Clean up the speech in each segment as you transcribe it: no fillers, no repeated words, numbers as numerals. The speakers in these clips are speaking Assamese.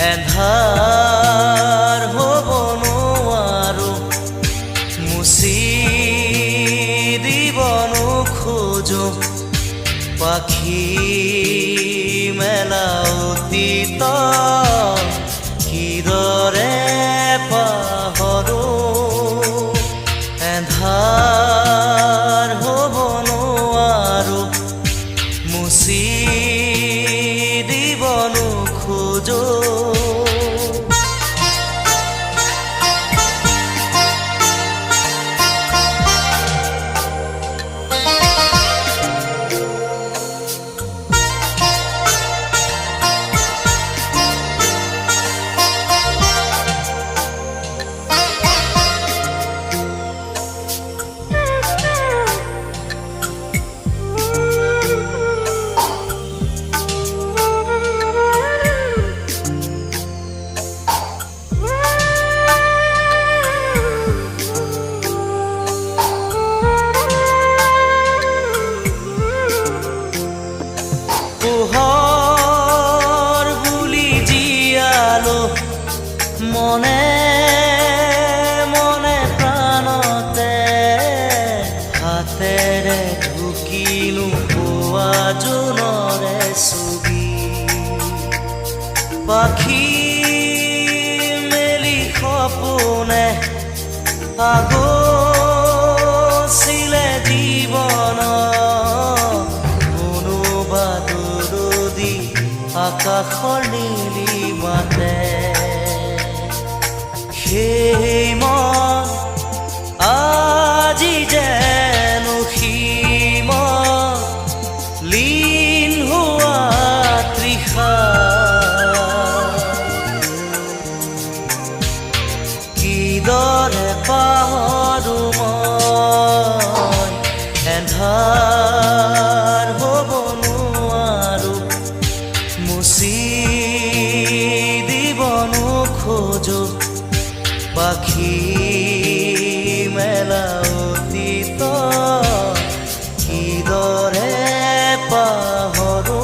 এন্ধাৰ হ'ব নোৱাৰো মুচি দিব নোখোজো পাখি মেলা অতীত কিদৰে পাহৰো এন্ধাৰ হ'ব নোৱাৰো মুচি দিব নোখোজো পোহৰ বুলি জীয়ালো মনে মনে প্ৰাণতে হাতেৰে ঢুকিলো পোৱা জোনৰে ছবি পাখি মেলি সপোনে আগছিলে জীৱন আকাশৰ নীলিমাতে সেই মন আজি যেন সীমত লীন হোৱা তৃষা কিদৰে পাহৰো মই এন্ধাৰ হ'ব নোৱাৰো মুচি দিব নোখোজো পাখি মেলা অতীত কিদৰে পাহৰো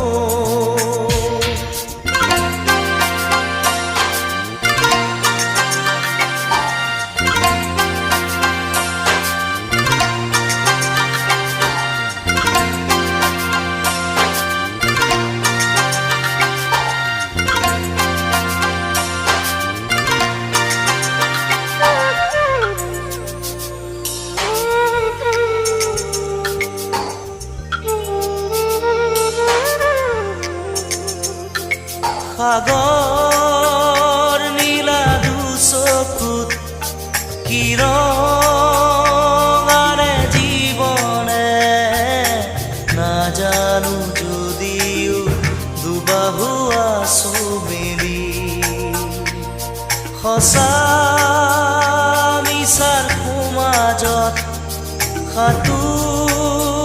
সাগৰ নীলা দুচকুত কিৰণাৰে জীৱনে নাজানো যদিও দুবাহু আছো মেলি সঁচা মিছাৰ সমাজত সাঁতুৰিছো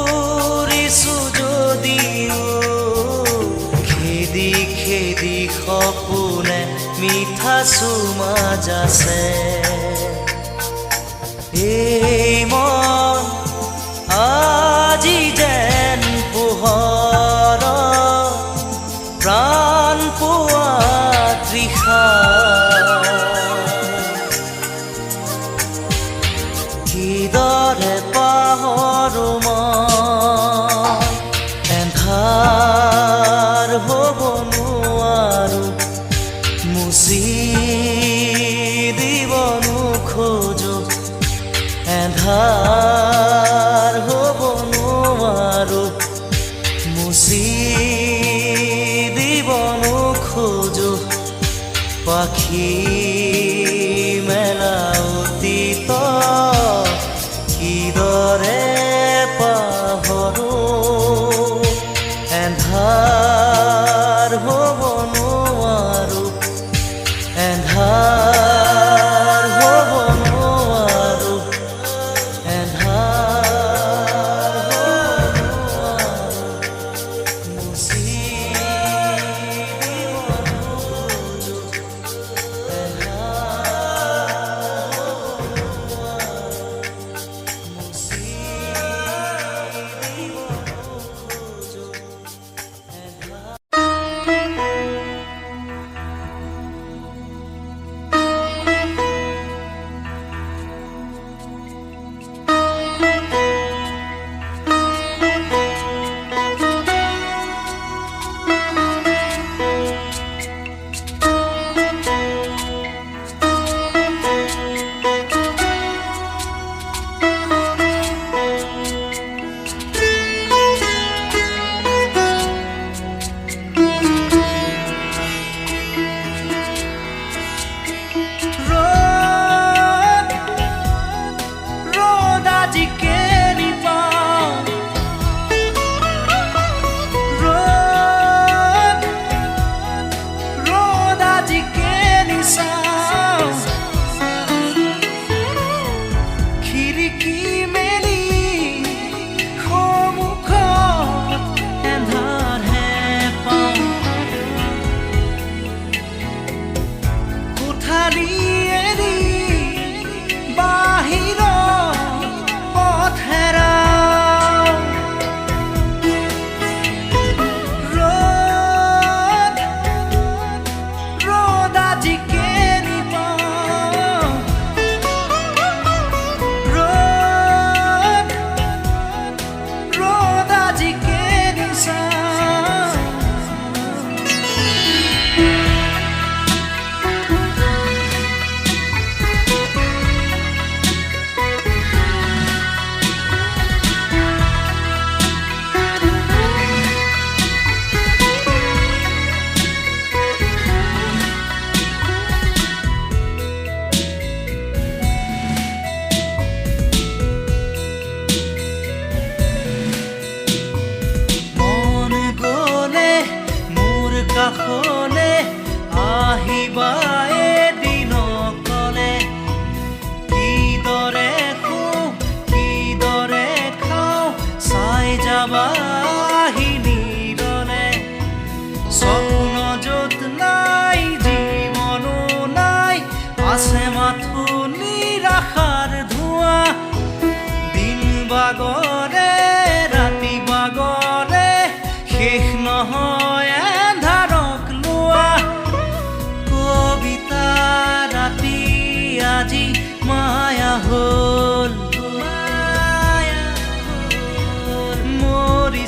যদিও খেদি খেদি সপোনে মিঠা চুমাজ আছে এই মন আজি যেন পোহৰ প্ৰাণ পোৱা তৃষা কিদৰে পাহৰো মই এন্ধাৰ হ'ব নোৱাৰো মুচি দিব নোখোজো এন্ধাৰ হ'ব নোৱাৰো মুচি দিব নোখোজো পাখি মেলা অতীত কিদৰে পাহৰো এন্ধাৰ হ'ব নোৱাৰো এন্ধাৰ হ'ব নোৱাৰো এন্ধাৰ হ'ব নোৱাৰো মুচি দিব নোখোজো এন্ধাৰ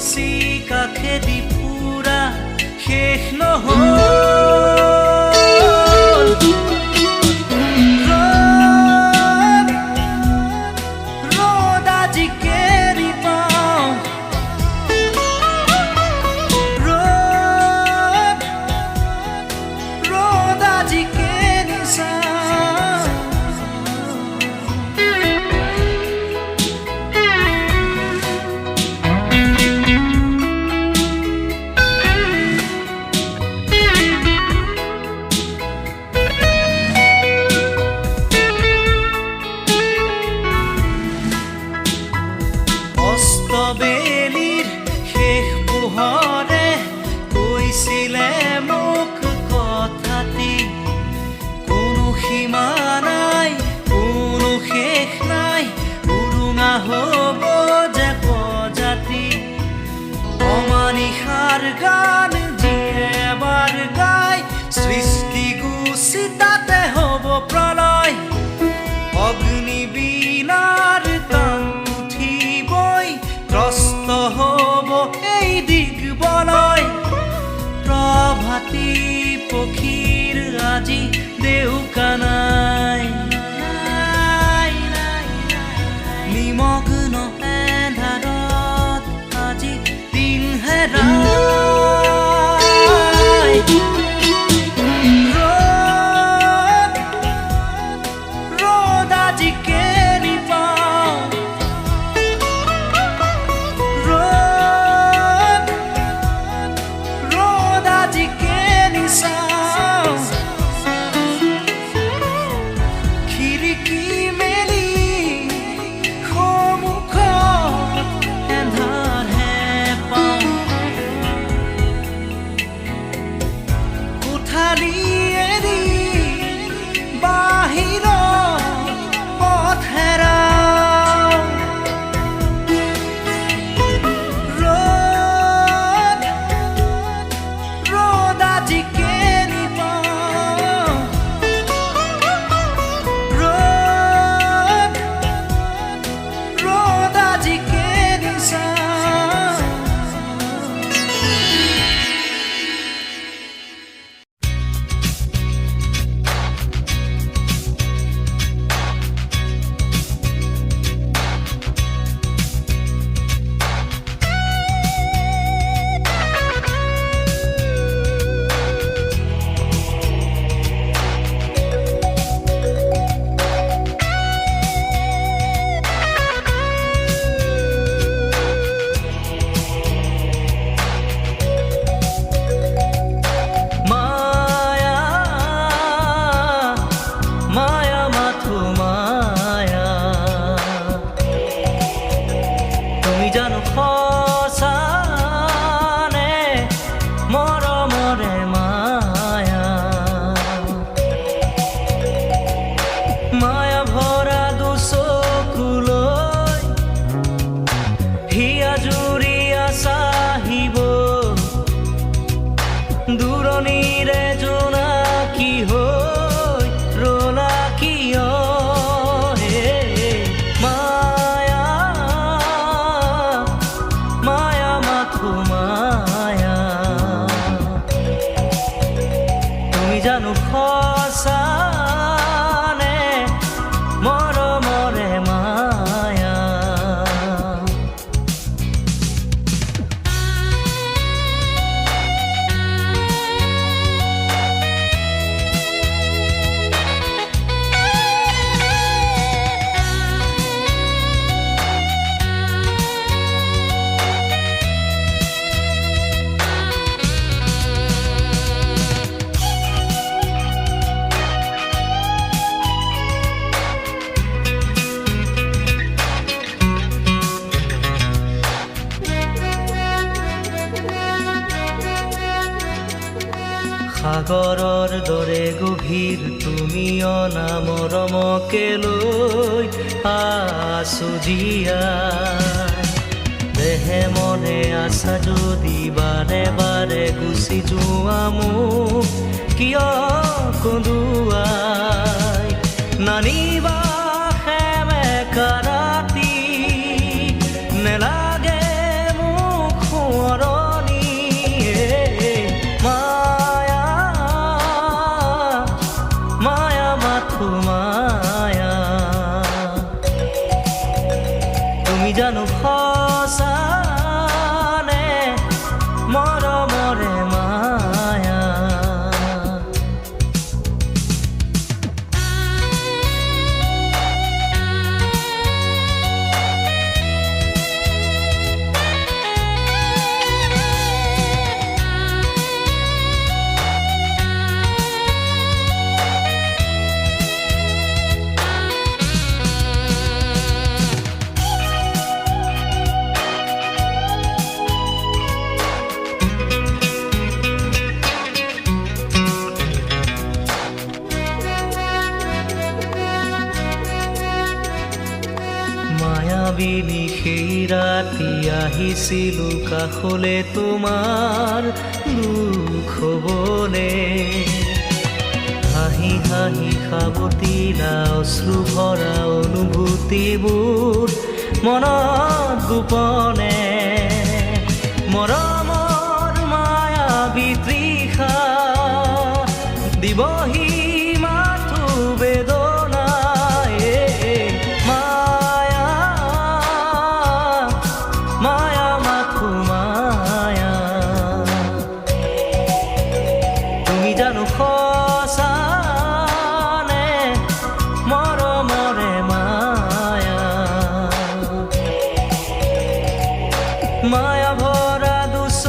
নিচি কাষেদি ফুৰা শেষ নহ'ল বেলিৰ শেষ পোহৰে কৈছিলে মোক কথাটি কোনো সীমা নাই কোনো শেষ নাই উৰুঙা হ'ব যে প্ৰজাতি অমানিশাৰ গান যিয়ে এবাৰ গাই সৃষ্টি গুচি তাতে হ'ব প্ৰলয় অগ্নিবীণাৰ টান উঠিবই ত্ৰস্ত হ'ব এই দিগবলয় প্ৰভাতী পক্ষীৰ আজি দেউকা নাই নিমগ্ন এন্ধাৰত আজি দিন হেৰাই ৰ'দ আজি কেনি পাওঁ ৰ'দ আজি কেনি চাওঁ খিৰিকী মেলি সন্মুখত এন্ধাৰহে পাওঁ কোঠালি এৰি বাহিৰত পথ হেৰাওঁ ৰ'দ আজি কেনি পাওঁ ৰ'দ আজি কেনি চাওঁ মায়া মায়া মাথো মায়া তুমি জানো সঁচানে মৰমৰে মায়া মায়া ভৰা দুচকুলৈ হিয়া জুৰিয়া চাহিব দূৰণিৰে জোনাকী হৈ ৰলা কিয় হে মায়া মায়া মাথো মায়া তুমি জানো সঁচানে মৰমৰে মায়া সাগৰৰ দৰে গভীৰ তুমি অনা মৰমকে লৈ আছো জীয়াই দেহে মনে আছা যদি বাৰে বাৰে গুচি যোৱা মোক কিয় কন্দুৱাই নানিবা সেমেকা ৰাতি নেলাগে মোক ৰাতি আহিছিলো কাষলে তোমাৰ দুখ হ'বলে হাঁহি হাঁহি সাৱটিলা অশ্ৰু ভৰা অনুভূতিবোৰ মনত গোপনে মৰমৰ মায়াবী তৃষা দিবহি মাথো বেদনায়ে মায়া মায়া মাথো মায়া তুমি জানো সঁচানে মৰমৰে মায়া মায়া ভৰা দুচ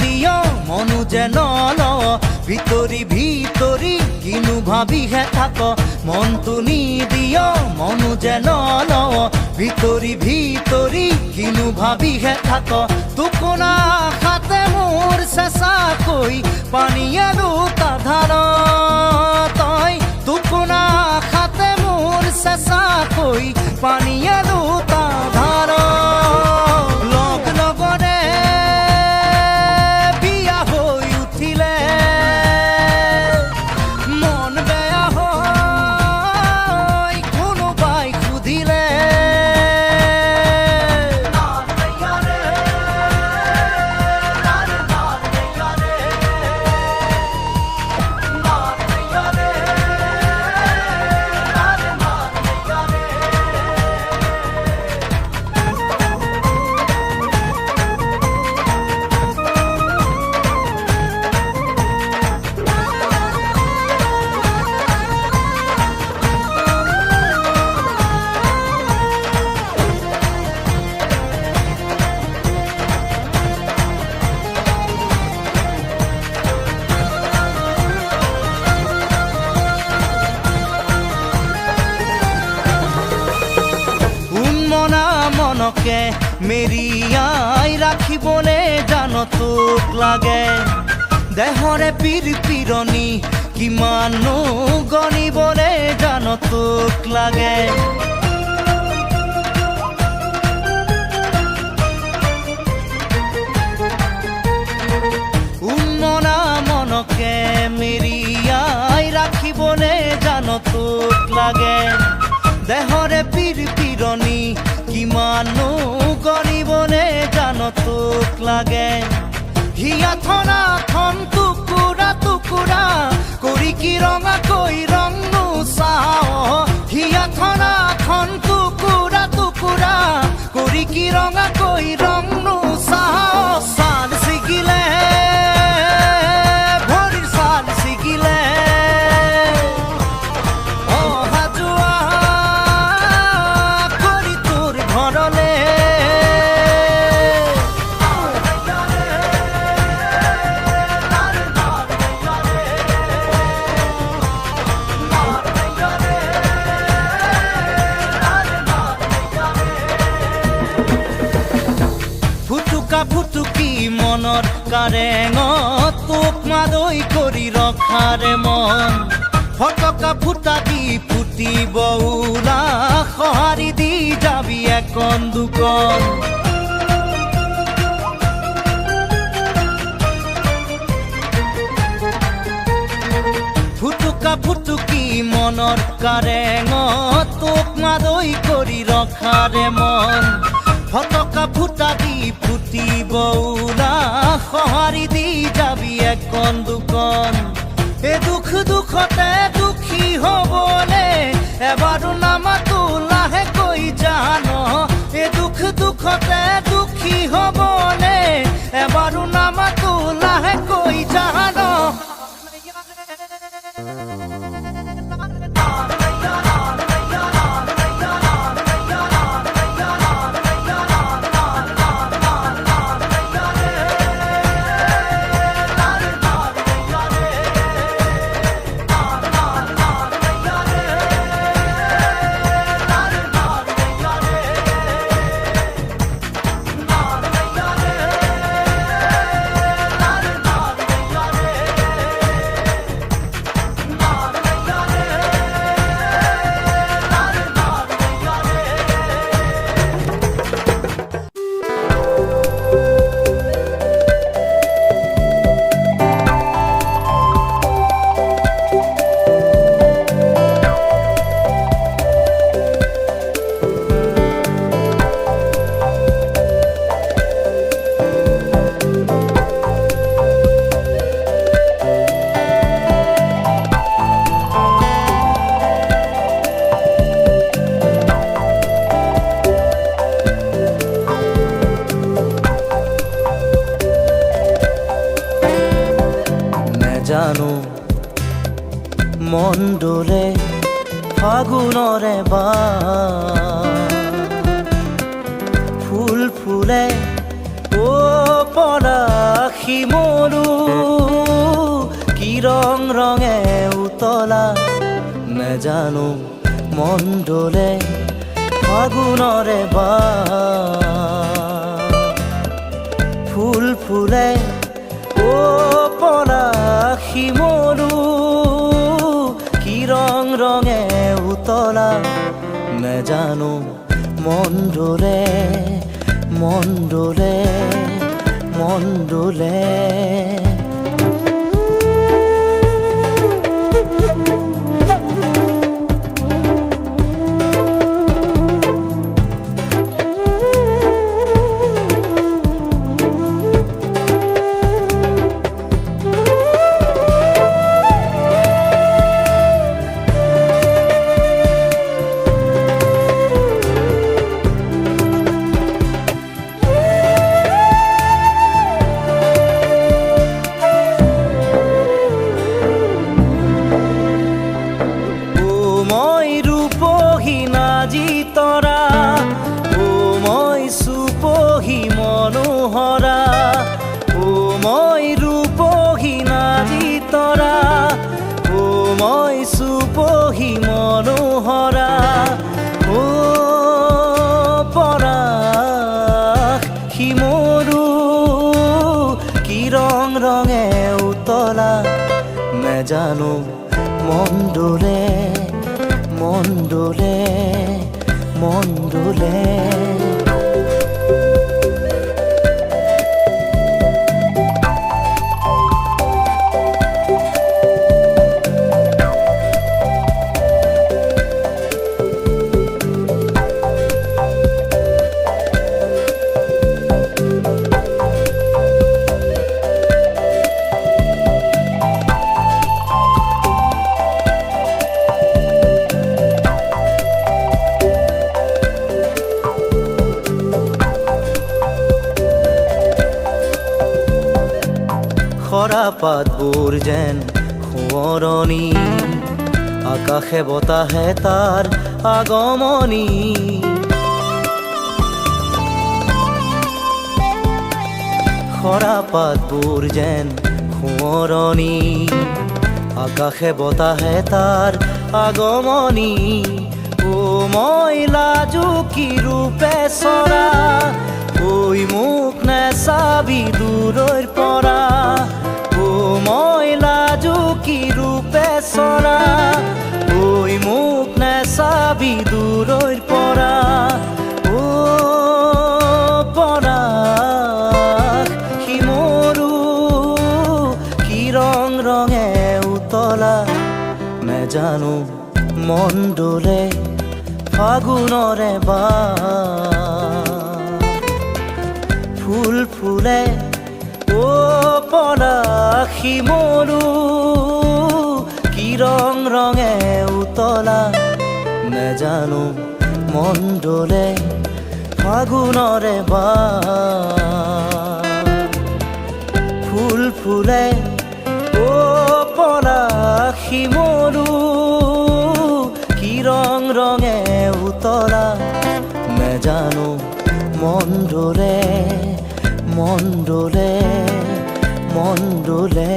দিয় মনু যেন লও ভিতরি ভিতরি কিনু ভাবিহে থাক মনটো নি দিয় মনু যেন লও ভিতরি ভিতরি কিনু ভাবিহে থাক টোপোনা আশাতে মোৰ চেঁচা কৈ পানীয়ে দুটা ধাৰ তই টোপোনা আশাতে মোৰ চেঁচা কৈ পানীয়ে দুটা ধাৰ লগ লগৰে বিয়া হৈ উঠিলে মন বেয়া হৈ কোনোবাই সুধিলে মনকে মেৰিয়াই ৰাখিবলে জান তোক লাগে দেহৰে পিৰপিৰণি কিমানো গণিবলে জান তোক লাগে উন্মনা মনকে মেৰিয়াই ৰাখিবলে জান তোক লাগে দেহৰে পিৰপিৰণি কিমানো গণিবলে জান তোক লাগে হিয়াথনা থন টুকুৰা টুকুৰা কৰি কি ৰঙাকৈ ৰং নোচাও হিয়াথনা থন টুকুৰা টুকুৰা কৰি কি ৰঙাকৈ ৰং নোচাও ছাল ছিগিলে ভৰিৰ ছাল ছিগিলে ফুটুকি মনৰ কাৰেঙত তোক মাদৈ কৰি ৰখাৰে মন ফটকা ফুটা দি ফুটিব ওলা সঁহাৰি দি যাবি একন দুকন ফুটুকি মনৰ কাৰেঙত তোক মাদৈ কৰি ৰখাৰে মন ফটকা ফুটা দি ফুটিব ওলা সঁহাৰি দি যাবি একন দুকন এ দুখ দুখতে দুখী হবলে এবাৰো নামাতো লাহেকৈ জান এ দুখ দুখতে দুখী হবলে এবাৰো নামাতো লাহেকৈ জান জানো মন ডোলে ফাগুনৰে ফুল ফুলে ও পলাশী শিমলু কি ৰং ৰঙে উতলা নেজানো মন ডোলে ফাগুনৰে বাৰ ফুল ফুলে ও পলাশ শিমলু কি ৰং ৰঙে উতলা নেজানো মন ডোলে মন ডোলে মন ডোলে তৰা ও মই সুপহি মনোহৰা ও মই ৰূপহী নাৰী তৰা ও মই সুপহি মনোহৰা ও পৰাশ শিমলু কি ৰং ৰঙে উতলা নেজানো মন ডোলে মন ডোলে মন ডোলে খৰা পাতবোৰ যেন সোঁৱৰণি আকাশে বতাহে তাৰ আগমনি খৰা পাতবোৰ যেন সোঁৱৰণি আকাশে বতাহে তাৰ আগমনি ও মই লাজুকী ৰূপে চৰা ঐ মোক নেচাবি দূৰৈৰ পৰা ও মই লাজুকী ৰূপে চৰা ঐ মোক নেচাবি দূৰৈৰ পৰা ও পৰাশ শিমলু কি ৰং ৰঙে উতলা নেজানো মন ডোলে ফাগুনৰে বাৰ ফুল ফুলে ও পলাশ শিমলু কি ৰং ৰঙে উতলা নেজানো মন ডোলে ফাগুনৰে বাৰ ফুল ফুলে ও পলাশ শিমলু কি ৰং ৰঙে উতলা নেজানো মন ডোলে মন ডোলে মন ডোলে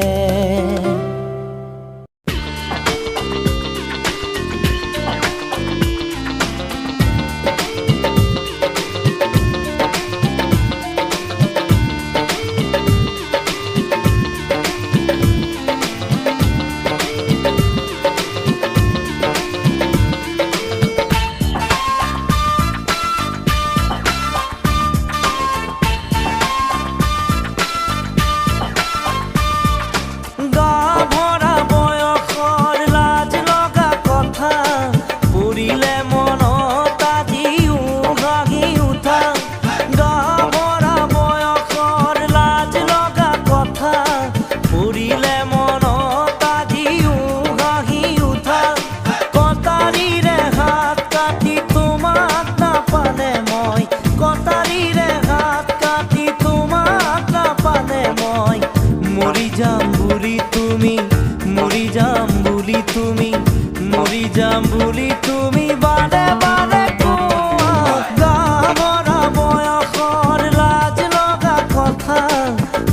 যাম বুলি তুমি বাৰে বাৰে কোৱা গাভৰা বয়সৰ লাজ লগা কথা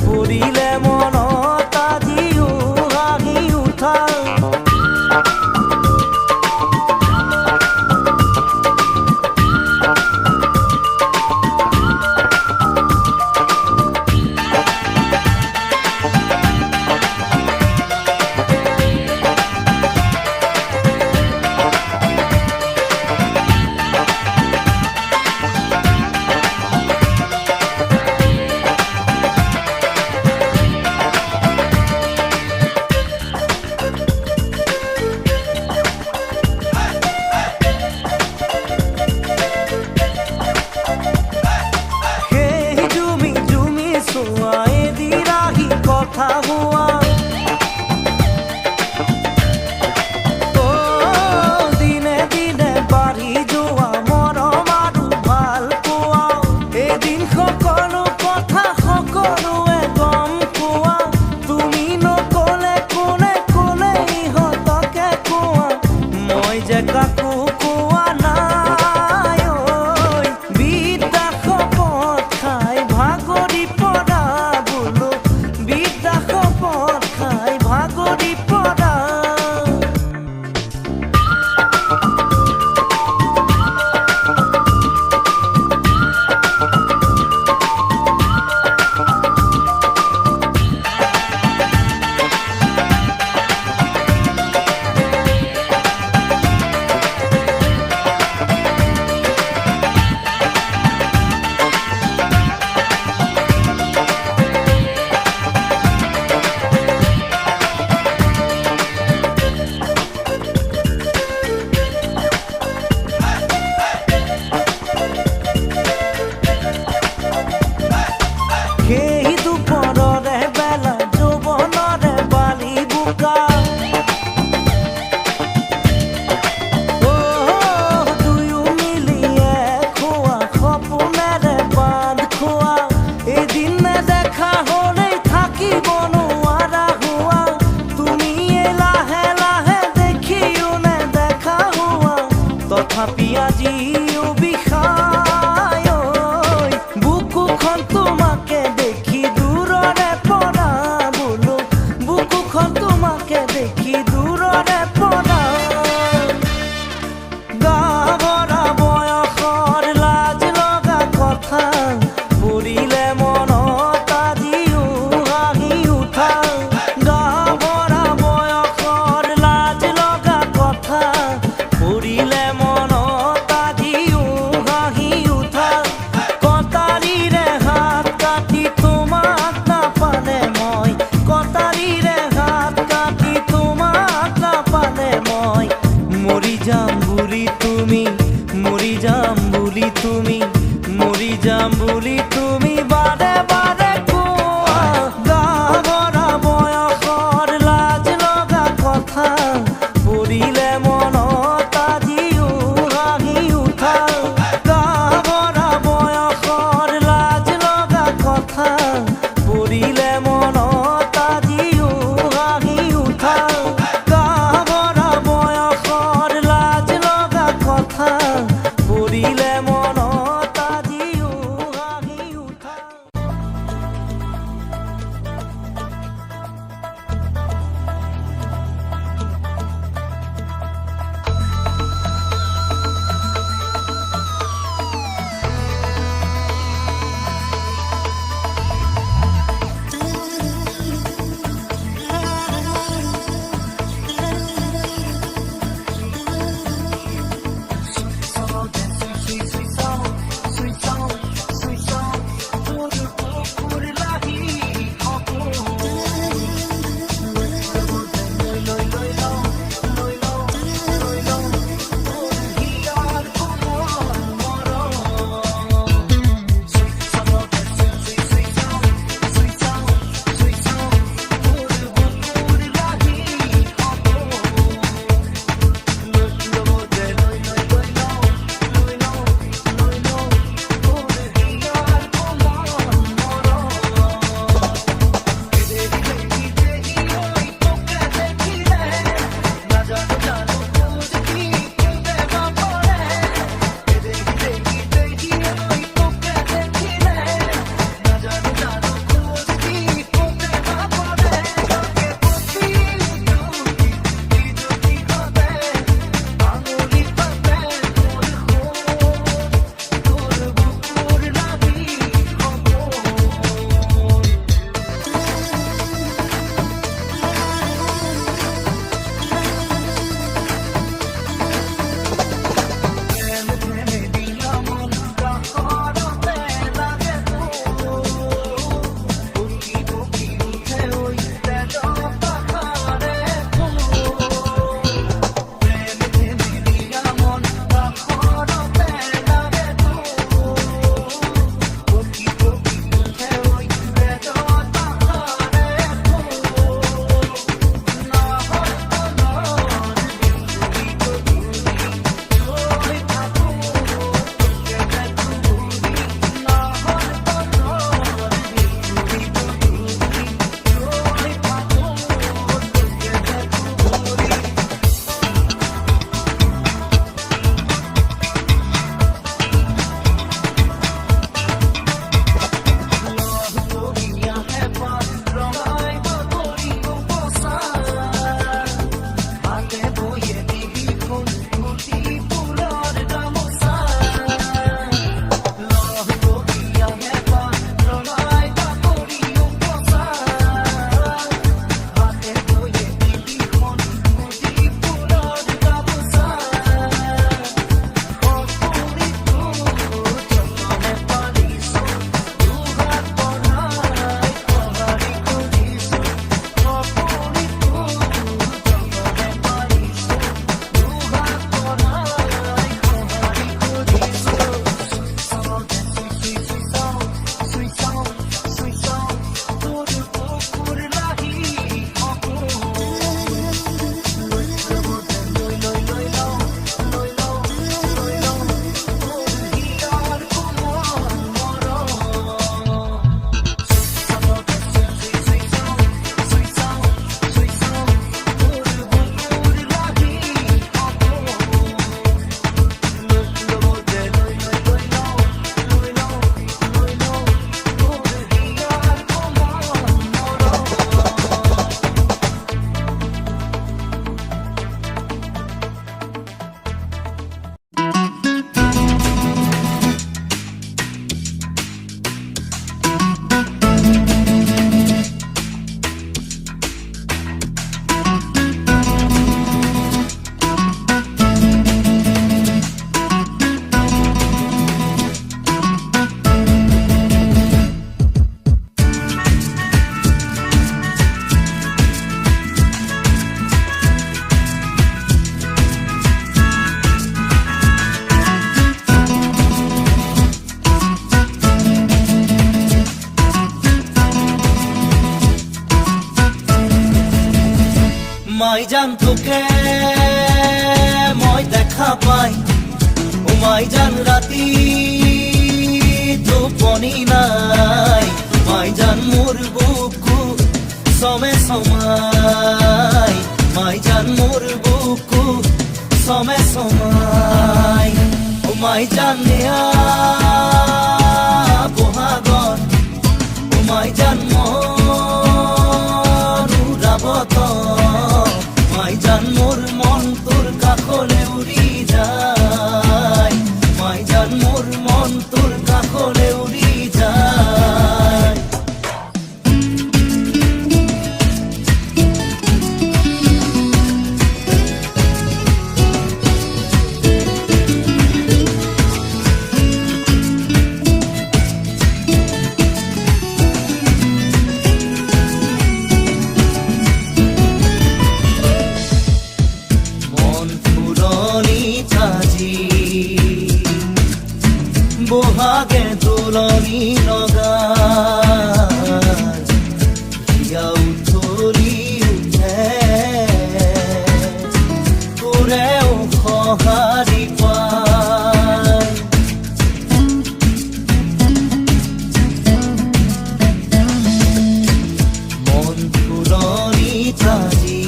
পৰিলে মাই জান তোকে মই দেখা পাই, ও মাই জান রাতি টোপনি নাই, মাই জান মোর বুকু সমে সমাই, মাই জান মোর বুকু সমে সমাই, ও মাই জান নেয়া বহাগন, ও মাই জান মন উড়াবত, মাই জান মোর মন তোর কাখলে উড়ি যায়, মাই জান মোর মন তোর কাখলে উড়ি যায়। বহাগে তোলনি লগার হিয়া উঠলি উঠে তোৰেও সঁহাৰি পায়, মন ফুলনি তাজি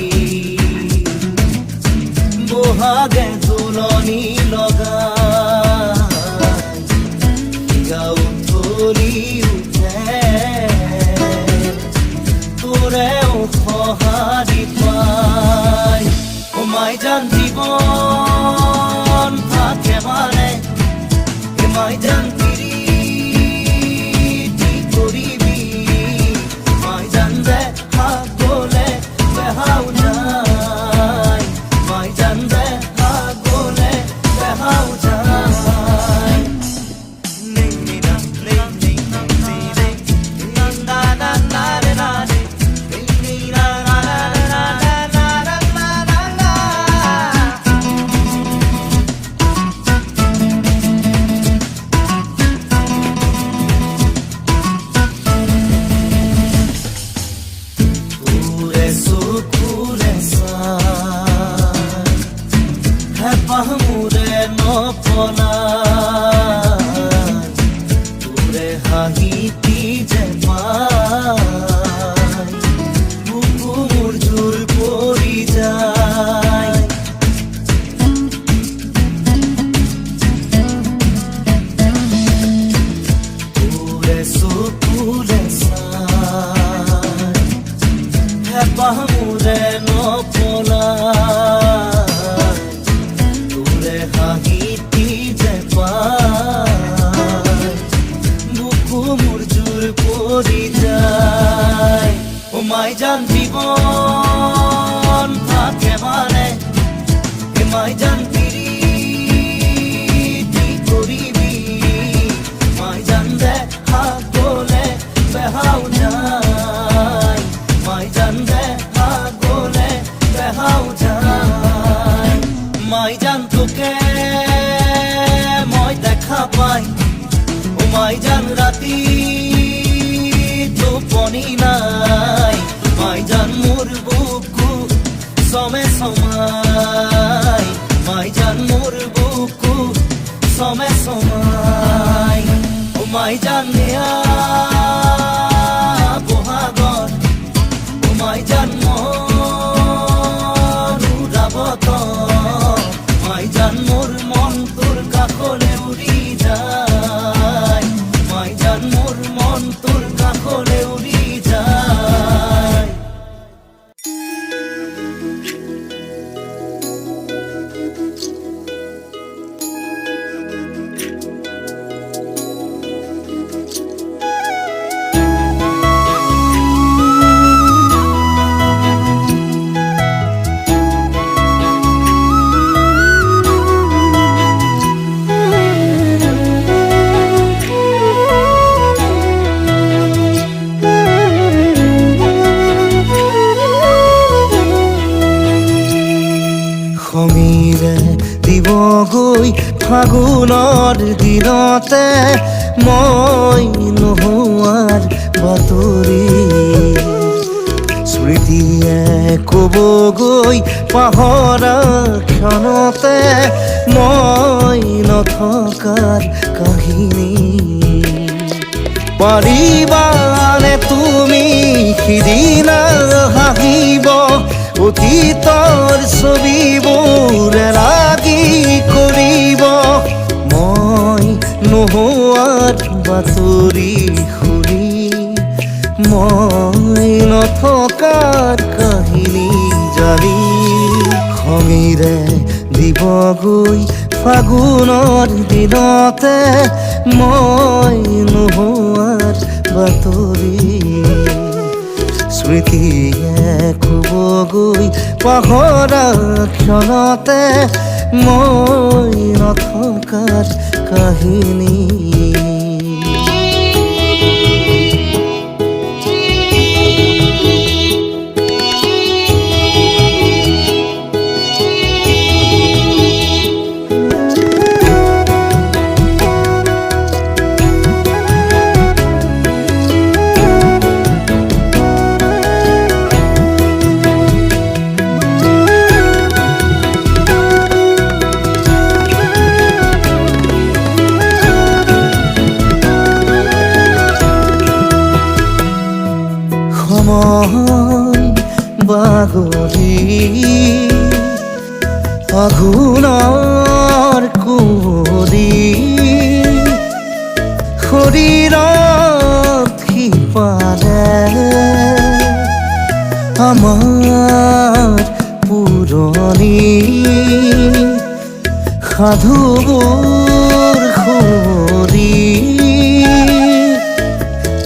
বহাগে তোলনি লগাৰ তোৰেও সঁহাৰি পায়, ও মাই জান জীৱন থাকে মানে, এ মাই জান পিৰিতি কৰিবি, মাই জান দেখা গলে বেহাও যায়, মাই জান দেখা গলে বেহাও যায়। পাহমুৰে নপলাই তোৰে হাঁহিতি যে পাই, বুকু মোৰ জোৰ পৰি যায়, তোৰে চকুৰে চাই পাহমুৰে নপলাই হাঁহিতি যে পাই, বুকু মোৰ জোৰ পৰি যায়, ও মাই জান জীৱন থাকে মানে, এ মাই জান পিৰিতি কৰিবি, মাই জান দেখা গলে বেহাও যায়, মাই জান দেখা গলে বেহাও যায়, মাই জান তোকে মই দেখা পাই, ও মাই জান রাতি টোপনি নাই, মাই জান মোর বুকু সমে সমাই, মাই জান মোর বুকু সমে সমাই, ও মাই জান নেয়া বহাগন, ও মাই জান মন উড়াবত, মাই জান মোর মন তোর কাখলে উড়ি যায়, মাই জান মোর মন তোর কাখলে উড়ি যায়। সমীৰে দিবগৈ ফাগুনৰ দিনতে মই নোহোৱাৰ বাতৰি, স্মৃতি স্মৃতিয়ে ক'বগৈ পাহৰা ক্ষণতে মই নথকাৰ কাহিনী পাৰিবানে তুমি সিদিনা হাঁহিব অতীতৰ ছবিবোৰ লাগি কৰিব মই নোহোৱাৰ বাতৰি শুনি মই নথকাৰ কাহিনী জানি খঙেৰে দিবগৈ ফাগুনৰ দিনতে মই নোহোৱাৰ বাতৰি স্মৃতিয়ে ক'বগৈ পাহৰা ক্ষণতে মই নথকাৰ কাহিনী সময় বাগৰি আঘোণৰ কুঁৱলী শৰীৰত সিপাৰে আমাৰ পুৰণি সাধুবোৰ সুৰি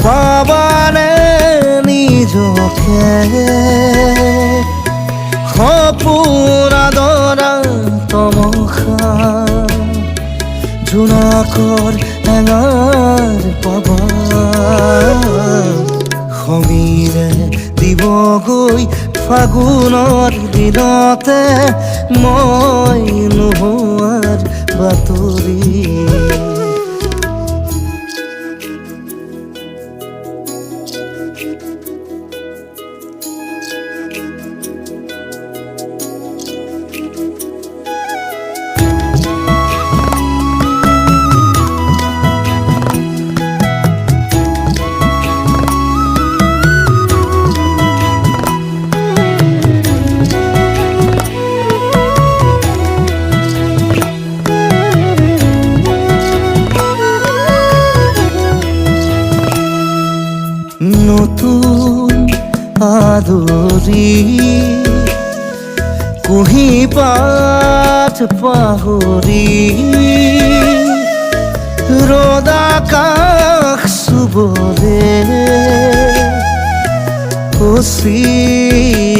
পাবানে নিজকে সপোন আদৰা তমসা জোনাকৰ এঙাৰ পাবা সমীৰে দিবগৈ ফাগুনৰ দিনতে মই নোহোৱাৰ বাতৰি নতুন আদৰি কুঁহি পাত পাহৰি ৰ'দ আকাশ চুবলে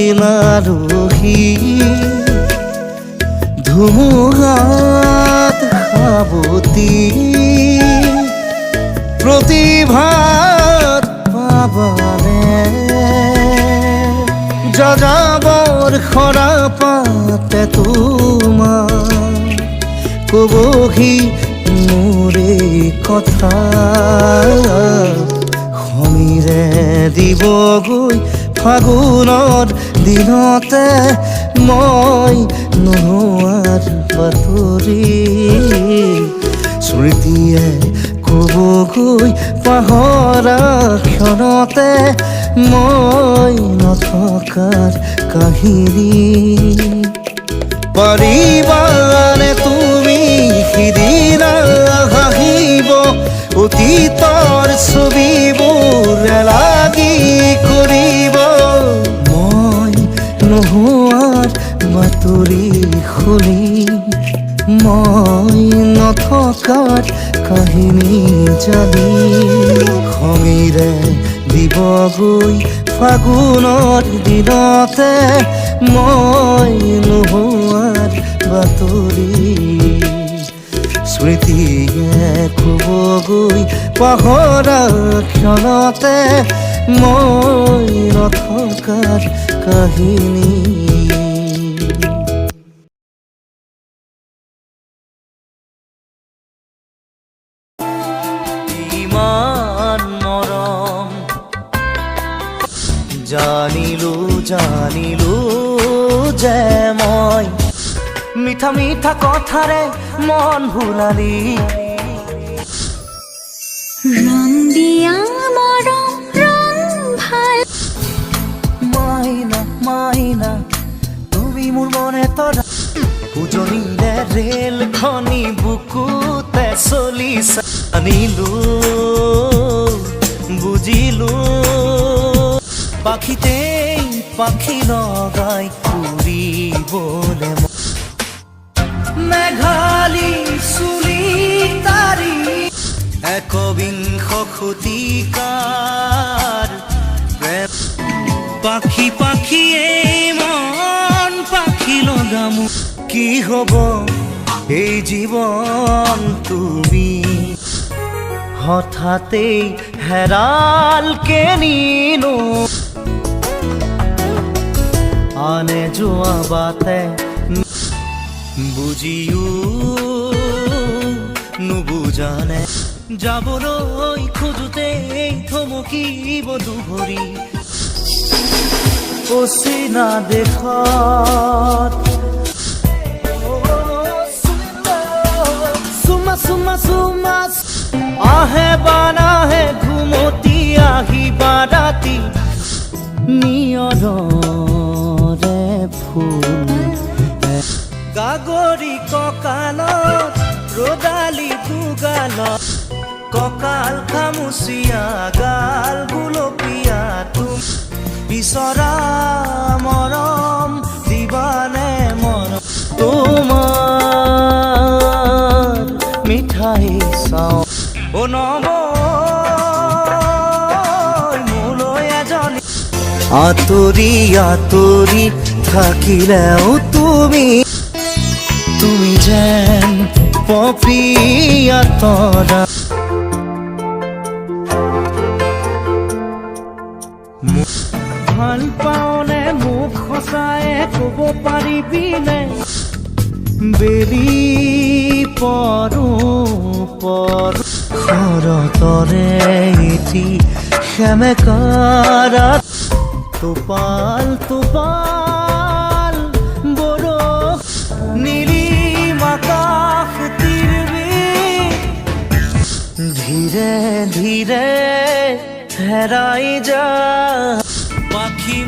অচিনাৰহি ধুমুহাত সাৱতি প্ৰতিভাত পাবানে যাযাবৰ খৰা পাতে তোমাৰ ক'বহি মোৰে কথা সমীৰে দিবগৈ ফাগুনৰ দিনতে মই নোহোৱাৰ বাতৰি স্মৃতিয়ে ক'বগৈ পাহৰা ক্ষণতে মই নথকাৰ কাহিনী পাৰিবানে তুমি সিদিনা হাঁহিব অতীতৰ ছবিবোৰ লাগি কৰিব মই নোহোৱাৰ বাতৰি শুনি মই নথকাৰ কাহিনী জানি খঙেৰে দিবগৈ ফাগুনৰ দিনতে মই নোহোৱাৰ বাতৰি স্মৃতিয়ে ক'বগৈ পাহৰা ক্ষণতে মই নথকাৰ কাহিনী জানিলো জানিলো যে মই মিঠা মিঠা কথাৰে মন ভুলালি ৰং দিয়া মৰম ৰং ভাল মাইনা মাইনা তুমি মোৰ মনে তৰা উজনিলে ৰেল খনি বুকুতে চলিছা আনিলো বুজিলো পাখিতেই পাখি লগাই উৰিবলে মেঘালী চুলি তাৰি একবিংশ শতিকাৰ প্ৰেম পাখি পাখিয়ে মন পাখি লগামো কি হব এই জীৱন তুমি হঠাতেই হেৰাল কেনিনো আনে যোৱা বাটে বুজিও নুবুজানে যাবলৈ খোজোতেই থমকিব দুভৰি অচিনা দেশত চুমা চুমা চুমা আহে বানাহে ঘুমতি আহিবা ৰাতি নিয়ৰে ফুল গাগৰি কঁকালত ৰদালি দুগালত কঁকাল খামুচিয়া গাল গুলপীয়া তুম বিচৰা মৰম দিবানে মৰম তোমাৰ মিঠাই চাওঁ অ নব মোলৈ এজনী আঁতৰি আঁতৰি থাকিলেও তুমি তুমি যেন পপিয়া তৰা ভাল পাওনে মোক সঁচাই ক'ব পাৰিবিনে বেলি পৰো পৰো শৰতৰে এটি সেমেকাৰাত টোপাল টোপাল বৰষ নীলিম আকাশ তিৰবি ধীৰে ধীৰে হেৰাই যা পাখি